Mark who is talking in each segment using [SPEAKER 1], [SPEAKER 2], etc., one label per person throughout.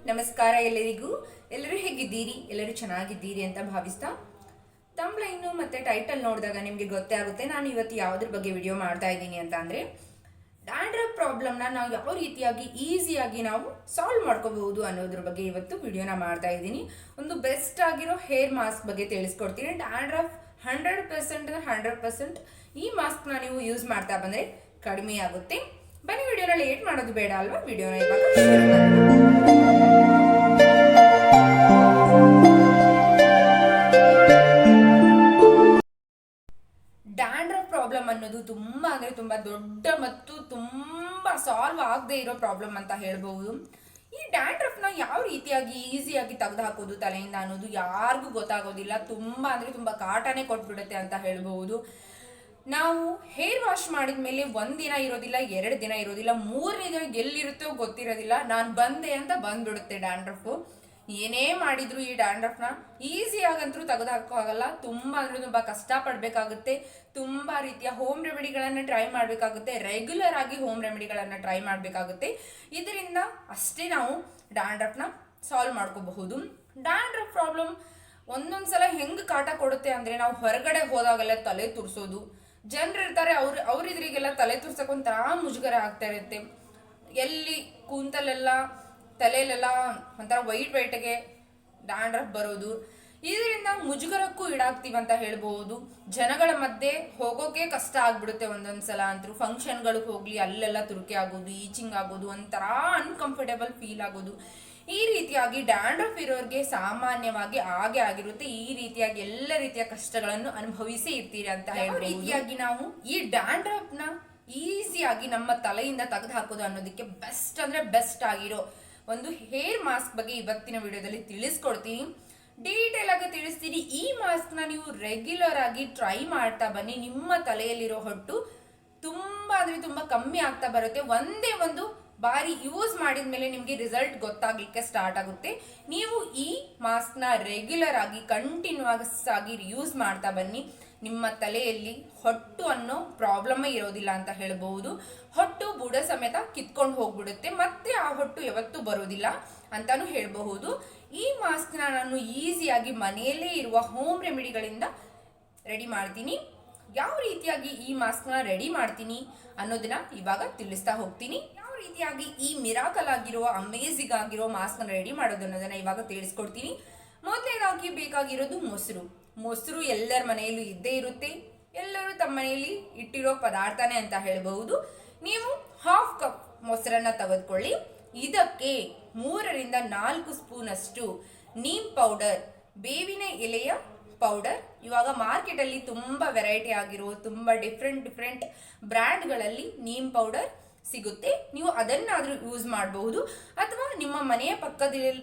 [SPEAKER 1] ನಮಸ್ಕಾರ ಎಲ್ಲರಿಗೂ. ಎಲ್ಲರೂ ಹೇಗಿದ್ದೀರಿ? ಎಲ್ಲರೂ ಚೆನ್ನಾಗಿದ್ದೀರಿ ಅಂತ ಭಾವಿಸ್ತಾ ತಮ್ಲೈನು ಮತ್ತೆ ಟೈಟಲ್ ನೋಡಿದಾಗ ನಿಮಗೆ ಗೊತ್ತೇ ಆಗುತ್ತೆ ನಾನು ಇವತ್ತು ಯಾವುದ್ರ ಬಗ್ಗೆ ವಿಡಿಯೋ ಮಾಡ್ತಾ ಇದ್ದೀನಿ ಅಂತ. ಅಂದರೆ ಡ್ಯಾಂಡ್ರಫ್ ಪ್ರಾಬ್ಲಮ್ನ ನಾವು ಯಾವ ರೀತಿಯಾಗಿ ಈಸಿಯಾಗಿ ನಾವು ಸಾಲ್ವ್ ಮಾಡ್ಕೋಬಹುದು ಅನ್ನೋದ್ರ ಬಗ್ಗೆ ಇವತ್ತು ವಿಡಿಯೋನ ಮಾಡ್ತಾ ಇದ್ದೀನಿ. ಒಂದು ಬೆಸ್ಟ್ ಆಗಿರೋ ಹೇರ್ ಮಾಸ್ಕ್ ಬಗ್ಗೆ ತಿಳಿಸ್ಕೊಡ್ತೀನಿ. ಡ್ಯಾಂಡ್ರಫ್ 100% 100% ಈ ಮಾಸ್ಕ್ನ ನೀವು ಯೂಸ್ ಮಾಡ್ತಾ ಬಂದರೆ ಕಡಿಮೆ ಆಗುತ್ತೆ. ಬನ್ನಿ, ವಿಡಿಯೋನ ಲೇಟ್ ಮಾಡೋದು ಬೇಡ ಅಲ್ವಾ? ವಿಡಿಯೋನ ಇವಾಗ ಶುರು ಮಾಡೋಣ. ಡ್ಯಾಂಡ್ರಫ್ ಪ್ರಾಬ್ಲಮ್ ಅನ್ನೋದು ತುಂಬಾ ಅಂದ್ರೆ ತುಂಬಾ ದೊಡ್ಡ ಮತ್ತು ತುಂಬಾ ಸಾಲ್ವ್ ಆಗದೆ ಇರೋ ಪ್ರಾಬ್ಲಮ್ ಅಂತ ಹೇಳ್ಬಹುದು. ಈ ಡ್ಯಾಂಡ್ರಫ್ನ ಯಾವ ರೀತಿಯಾಗಿ ಈಸಿಯಾಗಿ ತೆಗೆದು ಹಾಕೋದು ತಲೆಯಿಂದ ಅನ್ನೋದು ಯಾರಿಗೂ ಗೊತ್ತಾಗೋದಿಲ್ಲ. ತುಂಬಾ ಅಂದ್ರೆ ತುಂಬಾ ಕಾಟನೇ ಕೊಟ್ಬಿಡುತ್ತೆ ಅಂತ ಹೇಳ್ಬಹುದು. ನಾವು ಹೇರ್ ವಾಶ್ ಮಾಡಿದ ಮೇಲೆ ಒಂದಿನ ಇರೋದಿಲ್ಲ, 2 ದಿನ ಇರೋದಿಲ್ಲ, 3ನೇ ದಿನ ಎಲ್ಲಿರುತ್ತೋ ಗೊತ್ತಿರೋದಿಲ್ಲ. ನಾನು ಬಂದೆ ಅಂತ ಬಂದ್ಬಿಡುತ್ತೆ ಡ್ಯಾಂಡ್ರಫ್. ಏನೇ ಮಾಡಿದ್ರು ಈ ಡ್ಯಾಂಡ್ರಫ್ನ ಈಸಿಯಾಗಂತೂ ತೆಗೆದು ಹಾಕೋಆಗಲ್ಲ. ತುಂಬಾ ಅಂದ್ರೆ ತುಂಬಾ ಕಷ್ಟ ಪಡ್ಬೇಕಾಗುತ್ತೆ. ತುಂಬಾ ರೀತಿಯ ಹೋಮ್ ರೆಮಿಡಿಗಳನ್ನ ಟ್ರೈ ಮಾಡ್ಬೇಕಾಗುತ್ತೆ. ರೆಗ್ಯುಲರ್ ಆಗಿ ಹೋಮ್ ರೆಮಿಡಿಗಳನ್ನ ಟ್ರೈ ಮಾಡ್ಬೇಕಾಗುತ್ತೆ. ಇದರಿಂದ ಅಷ್ಟೇ ನಾವು ಡ್ಯಾಂಡ್ರಫ್ನ ಸಾಲ್ವ್ ಮಾಡ್ಕೋಬಹುದು. ಡ್ಯಾಂಡ್ರಫ್ ಪ್ರಾಬ್ಲಮ್ ಒಂದೊಂದ್ಸಲ ಹೆಂಗ್ ಕಾಟ ಕೊಡುತ್ತೆ ಅಂದ್ರೆ, ನಾವು ಹೊರಗಡೆ ಹೋದಾಗೆಲ್ಲ ತಲೆ ತುರ್ಸೋದು, ಜನರು ಇರ್ತಾರೆ ಅವ್ರಿದ್ರಿಗೆಲ್ಲ ತಲೆ ತುರ್ಸಕ್ ಒಂಥರ ಮುಜುಗರ ಆಗ್ತಾ ಇರುತ್ತೆ. ಎಲ್ಲಿ ಕೂಂತಲೆಲ್ಲ ತಲೆಯಲ್ಲೆಲ್ಲ ಒಂಥರ ವೈಟ್ಗೆ ಡ್ಯಾಂಡ್ರಫ್ ಬರೋದು, ಇದರಿಂದ ಮುಜುಗರಕ್ಕೂ ಈಡಾಗ್ತೀವಂತ ಹೇಳ್ಬಹುದು. ಜನಗಳ ಮಧ್ಯೆ ಹೋಗೋಕೆ ಕಷ್ಟ ಆಗ್ಬಿಡುತ್ತೆ ಒಂದೊಂದ್ಸಲ ಅಂತೂ. ಫಂಕ್ಷನ್ಗಳಿಗೆ ಹೋಗ್ಲಿ ಅಲ್ಲೆಲ್ಲ ತುರ್ಕೆ ಆಗೋದು, ಈಚಿಂಗ್ ಆಗೋದು, ಒಂಥರ ಅನ್ಕಂಫರ್ಟೇಬಲ್ ಫೀಲ್ ಆಗೋದು. ಈ ರೀತಿಯಾಗಿ ಡ್ಯಾಂಡ್ರಫ್ ಇರೋರಿಗೆ ಸಾಮಾನ್ಯವಾಗಿ ಹಾಗೆ ಆಗಿರುತ್ತೆ. ಈ ರೀತಿಯಾಗಿ ಎಲ್ಲ ರೀತಿಯ ಕಷ್ಟಗಳನ್ನು ಅನುಭವಿಸಿ ಇರ್ತೀರಿ ಅಂತ ಹೇಳೋ ರೀತಿಯಾಗಿ ನಾವು ಈ ಡ್ಯಾಂಡ್ರಫ್ನ ಈಸಿಯಾಗಿ ನಮ್ಮ ತಲೆಯಿಂದ ತೆಗೆದು ಹಾಕೋದು ಅನ್ನೋದಕ್ಕೆ ಬೆಸ್ಟ್ ಅಂದ್ರೆ ಬೆಸ್ಟ್ ಆಗಿರೋ ಒಂದು ಹೇರ್ ಮಾಸ್ಕ್ ಬಗ್ಗೆ ಇವತ್ತಿನ ವಿಡಿಯೋದಲ್ಲಿ ತಿಳಿಸ್ಕೊಡ್ತೀನಿ. ಡೀಟೇಲ್ ಆಗಿ ತಿಳಿಸ್ತೀನಿ. ಈ ಮಾಸ್ಕ್ನ ನೀವು ರೆಗ್ಯುಲರ್ ಆಗಿ ಟ್ರೈ ಮಾಡ್ತಾ ಬನ್ನಿ. ನಿಮ್ಮ ತಲೆಯಲ್ಲಿರೋ ಹೊಟ್ಟು ತುಂಬಾ ಅಂದ್ರೆ ತುಂಬಾ ಕಮ್ಮಿ ಆಗ್ತಾ ಬರುತ್ತೆ. ಒಂದೇ ಒಂದು ಬಾರಿ ಯೂಸ್ ಮಾಡಿದ ಮೇಲೆ ನಿಮಗೆ ರಿಸಲ್ಟ್ ಗೊತ್ತಾಗ್ಲಿಕ್ಕೆ ಸ್ಟಾರ್ಟ್ ಆಗುತ್ತೆ. ನೀವು ಈ ಮಾಸ್ಕ್ನ ರೆಗ್ಯುಲರ್ ಆಗಿ ಕಂಟಿನ್ಯೂಸ್ ಆಗಿ ಯೂಸ್ ಮಾಡ್ತಾ ಬನ್ನಿ. ನಿಮ್ಮ ತಲೆಯಲ್ಲಿ ಹೊಟ್ಟು ಅನ್ನೋ ಪ್ರಾಬ್ಲಮ್ಮೇ ಇರೋದಿಲ್ಲ ಅಂತ ಹೇಳ್ಬಹುದು. ಹೊಟ್ಟು ಬುಡ ಸಮೇತ ಕಿತ್ಕೊಂಡು ಹೋಗ್ಬಿಡುತ್ತೆ, ಮತ್ತೆ ಆ ಹೊಟ್ಟು ಯಾವತ್ತೂ ಬರೋದಿಲ್ಲ ಅಂತಾನು ಹೇಳಬಹುದು. ಈ ಮಾಸ್ಕ್ನ ನಾನು ಈಸಿಯಾಗಿ ಮನೆಯಲ್ಲೇ ಇರುವ ಹೋಮ್ ರೆಮಿಡಿಗಳಿಂದ ರೆಡಿ ಮಾಡ್ತೀನಿ. ಯಾವ ರೀತಿಯಾಗಿ ಈ ಮಾಸ್ಕ್ನ ರೆಡಿ ಮಾಡ್ತೀನಿ ಅನ್ನೋದನ್ನ ಇವಾಗ ತಿಳಿಸ್ತಾ ಹೋಗ್ತೀನಿ. ಯಾವ ರೀತಿಯಾಗಿ ಈ ಮಿರಾಕಲ್ ಆಗಿರುವ ಅಮೇಜಿಂಗ್ ಆಗಿರೋ ಮಾಸ್ಕ್ನ ರೆಡಿ ಮಾಡೋದು ಅನ್ನೋದನ್ನ ಇವಾಗ ತಿಳಿಸ್ಕೊಡ್ತೀನಿ. ಮೊದಲನೇದಾಗಿ ಬೇಕಾಗಿರೋದು ಮೊಸರು ಎಲ್ಲರ ಮನೆಯಲ್ಲೂ ಇದ್ದೇ ಇರುತ್ತೆ. ಎಲ್ಲರೂ ತಮ್ಮ ಮನೆಯಲ್ಲಿ ಇಟ್ಟಿರೋ ಪದಾರ್ಥನೇ ಅಂತ ಹೇಳಬಹುದು. ನೀವು 1/2 ಕಪ್ ಮೊಸರನ್ನ ತೆಗೆದುಕೊಳ್ಳಿ. ಇದಕ್ಕೆ 3ರಿಂದ 4 ಸ್ಪೂನ್ ಅಷ್ಟು ನೀಮ್ ಪೌಡರ್, ಬೇವಿನ ಎಲೆಯ ಪೌಡರ್. ಇವಾಗ ಮಾರ್ಕೆಟ್ ಅಲ್ಲಿ ತುಂಬಾ ವೆರೈಟಿ ಆಗಿರೋ ತುಂಬಾ ಡಿಫ್ರೆಂಟ್ ಬ್ರ್ಯಾಂಡ್ಗಳಲ್ಲಿ ನೀಮ್ ಪೌಡರ್ ಸಿಗುತ್ತೆ. ನೀವು ಅದನ್ನಾದ್ರೂ ಯೂಸ್ ಮಾಡಬಹುದು. ಅಥವಾ ನಿಮ್ಮ ಮನೆಯ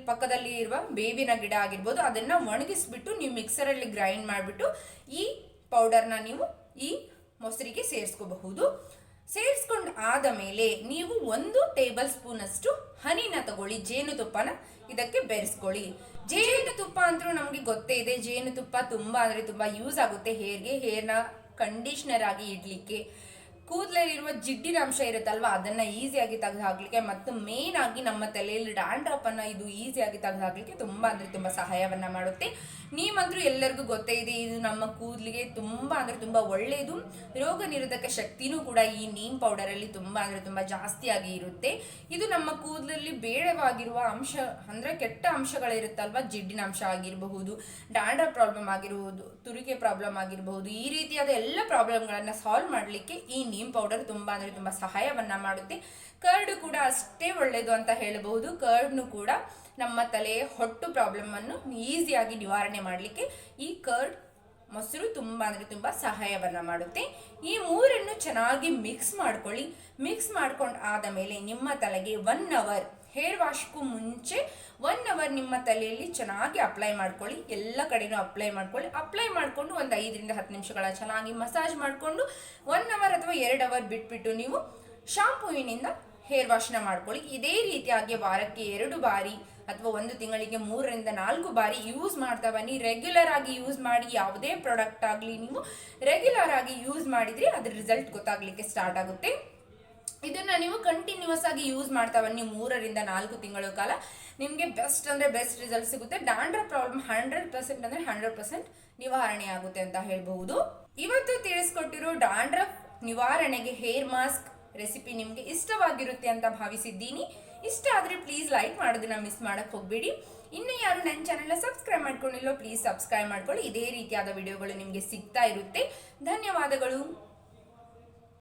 [SPEAKER 1] ಪಕ್ಕದಲ್ಲಿ ಇರುವ ಬೇವಿನ ಗಿಡ ಆಗಿರ್ಬೋದು, ಅದನ್ನ ಒಣಗಿಸ್ಬಿಟ್ಟು ನೀವು ಮಿಕ್ಸರಲ್ಲಿ ಗ್ರೈಂಡ್ ಮಾಡಿಬಿಟ್ಟು ಈ ಪೌಡರ್ನ ನೀವು ಈ ಮೊಸರಿಗೆ ಸೇರಿಸ್ಕೋಬಹುದು. ಸೇರಿಸ್ಕೊಂಡು ಆದ ಮೇಲೆ ನೀವು 1 ಟೇಬಲ್ ಸ್ಪೂನ್ ಅಷ್ಟು ಹನಿನ ತಗೊಳ್ಳಿ, ಜೇನುತುಪ್ಪನ ಇದಕ್ಕೆ ಬೆರೆಸ್ಕೊಳ್ಳಿ. ಜೇನುತುಪ್ಪ ಅಂತೂ ನಮಗೆ ಗೊತ್ತೇ ಇದೆ. ಜೇನುತುಪ್ಪ ತುಂಬಾ ಅಂದ್ರೆ ತುಂಬಾ ಯೂಸ್ ಆಗುತ್ತೆ ಹೇರ್ನ ಕಂಡೀಷನರ್ ಆಗಿ ಇಡ್ಲಿಕ್ಕೆ. ಕೂದಲಲ್ಲಿರುವ ಜಿಡ್ಡಿನ ಅಂಶ ಇರುತ್ತಲ್ವಾ, ಅದನ್ನ ಈಸಿಯಾಗಿ ತೆಗೆದು ಹಾಕ್ಲಿಕ್ಕೆ ಮತ್ತು ಮೇನ್ ಆಗಿ ನಮ್ಮ ತಲೆಯಲ್ಲಿ ಡ್ಯಾಂಡ್ರಫ್ ಅನ್ನ ಇದು ಈಸಿಯಾಗಿ ತೆಗೆದು ಹಾಕ್ಲಿಕ್ಕೆ ತುಂಬಾ ಅಂದ್ರೆ ತುಂಬಾ ಸಹಾಯವನ್ನ ಮಾಡುತ್ತೆ. ನೀವಂತೂ ಎಲ್ಲರಿಗೂ ಗೊತ್ತೇ ಇದೆ, ಇದು ನಮ್ಮ ಕೂದಲಿಗೆ ತುಂಬಾ ಅಂದ್ರೆ ತುಂಬಾ ಒಳ್ಳೆಯದು. ರೋಗ ನಿರೋಧಕ ಶಕ್ತಿನೂ ಕೂಡ ಈ ನೀಮ್ ಪೌಡರ್ ಅಲ್ಲಿ ತುಂಬಾ ಅಂದ್ರೆ ತುಂಬಾ ಜಾಸ್ತಿಯಾಗಿ ಇರುತ್ತೆ. ಇದು ನಮ್ಮ ಕೂದಲಲ್ಲಿ ಬೇಡವಾಗಿರುವ ಅಂಶ ಅಂದ್ರೆ ಕೆಟ್ಟ ಅಂಶಗಳಿರುತ್ತಲ್ವಾ, ಜಿಡ್ಡಿನ ಅಂಶ ಆಗಿರಬಹುದು, ಡ್ಯಾಂಡ್ರಫ್ ಪ್ರಾಬ್ಲಮ್ ಆಗಿರಬಹುದು, ತುರಿಕೆ ಪ್ರಾಬ್ಲಮ್ ಆಗಿರಬಹುದು, ಈ ರೀತಿಯಾದ ಎಲ್ಲ ಪ್ರಾಬ್ಲಮ್ಗಳನ್ನ ಸಾಲ್ವ್ ಮಾಡಲಿಕ್ಕೆ ಈ ನೀಮ್ ಪೌಡರ್ ತುಂಬಾ ಅಂದ್ರೆ ತುಂಬಾ ಸಹಾಯವನ್ನ ಮಾಡುತ್ತೆ. ಕರ್ಡ್ ಕೂಡ ಅಷ್ಟೇ ಒಳ್ಳೆಯದು ಅಂತ ಹೇಳಬಹುದು. ಕರ್ಡ್ನು ಕೂಡ ನಮ್ಮ ತಲೆಯ ಹೊಟ್ಟು ಪ್ರಾಬ್ಲಮ್ ಅನ್ನು ಈಸಿಯಾಗಿ ನಿವಾರಣೆ ಮಾಡಲಿಕ್ಕೆ ಈ ಕರ್ಡ್ ಮೊಸರು ತುಂಬಾ ಅಂದ್ರೆ ತುಂಬಾ ಸಹಾಯವನ್ನ ಮಾಡುತ್ತೆ. ಈ ಮೂರನ್ನು ಚೆನ್ನಾಗಿ ಮಿಕ್ಸ್ ಮಾಡ್ಕೊಳ್ಳಿ. ಮಿಕ್ಸ್ ಮಾಡ್ಕೊಂಡು ಆದ ಮೇಲೆ ನಿಮ್ಮ ತಲೆಗೆ 1 ಅವರ್ ಹೇರ್ ವಾಶ್ಗೂ ಮುಂಚೆ 1 ಅವರ್ ನಿಮ್ಮ ತಲೆಯಲ್ಲಿ ಚೆನ್ನಾಗಿ ಅಪ್ಲೈ ಮಾಡ್ಕೊಳ್ಳಿ. ಎಲ್ಲ ಕಡೆನೂ ಅಪ್ಲೈ ಮಾಡ್ಕೊಳ್ಳಿ. ಅಪ್ಲೈ ಮಾಡಿಕೊಂಡು ಒಂದು 5ರಿಂದ 10 ನಿಮಿಷಗಳ ಚೆನ್ನಾಗಿ ಮಸಾಜ್ ಮಾಡಿಕೊಂಡು 1 ಅವರ್ ಅಥವಾ 2 ಅವರ್ ಬಿಟ್ಬಿಟ್ಟು ನೀವು ಶಾಂಪೂವಿನಿಂದ ಹೇರ್ ವಾಶ್ನ ಮಾಡ್ಕೊಳ್ಳಿ. ಇದೇ ರೀತಿಯಾಗಿ ವಾರಕ್ಕೆ 2 ಬಾರಿ ಅಥವಾ 1 ತಿಂಗಳಿಗೆ 3ರಿಂದ 4 ಬಾರಿ ಯೂಸ್ ಮಾಡ್ತಾ ಬನ್ನಿ. ರೆಗ್ಯುಲರ್ ಆಗಿ ಯೂಸ್ ಮಾಡಿ. ಯಾವುದೇ ಪ್ರಾಡಕ್ಟ್ ಆಗಲಿ ನೀವು ರೆಗ್ಯುಲರ್ ಆಗಿ ಯೂಸ್ ಮಾಡಿದ್ರೆ ಅದ್ರ ರಿಸಲ್ಟ್ ಗೊತ್ತಾಗ್ಲಿಕ್ಕೆ ಸ್ಟಾರ್ಟ್ ಆಗುತ್ತೆ. ಇದನ್ನ ನೀವು ಕಂಟಿನ್ಯೂಸ್ ಆಗಿ ಯೂಸ್ ಮಾಡ್ತಾ ಬನ್ನಿ 3 ರಿಂದ 4 ತಿಂಗಳ ಕಾಲ ನಿಮಗೆ ಬೆಸ್ಟ್ ಅಂದ್ರೆ ಬೆಸ್ಟ್ ರಿಸಲ್ಟ್ ಸಿಗುತ್ತೆ. ಡ್ಯಾಂಡ್ರಫ್ ಪ್ರಾಬ್ಲಮ್ 100% ಅಂದ್ರೆ 100% ನಿವಾರಣೆ ಆಗುತ್ತೆ ಅಂತ ಹೇಳ್ಬಹುದು. ಇವತ್ತು ತಿಳಿಸ್ಕೊಟ್ಟಿರೋ ಡ್ಯಾಂಡ್ರಫ್ ನಿವಾರಣೆಗೆ ಹೇರ್ ಮಾಸ್ಕ್ ರೆಸಿಪಿ ನಿಮ್ಗೆ ಇಷ್ಟವಾಗಿರುತ್ತೆ ಅಂತ ಭಾವಿಸಿದ್ದೀನಿ. ಇಷ್ಟ ಆದ್ರೆ ಪ್ಲೀಸ್ ಲೈಕ್ ಮಾಡೋದನ್ನ ಮಿಸ್ ಮಾಡಕ್ ಹೋಗ್ಬೇಡಿ. ಇನ್ನು ಯಾರು ನನ್ನ ಚಾನೆಲ್ನ ಸಬ್ಸ್ಕ್ರೈಬ್ ಮಾಡ್ಕೊಂಡಿಲ್ಲೋ ಪ್ಲೀಸ್ ಸಬ್ಸ್ಕ್ರೈಬ್ ಮಾಡ್ಕೊಳ್ಳಿ. ಇದೇ ರೀತಿಯಾದ ವಿಡಿಯೋಗಳು ನಿಮಗೆ ಸಿಗ್ತಾ ಇರುತ್ತೆ. ಧನ್ಯವಾದಗಳು.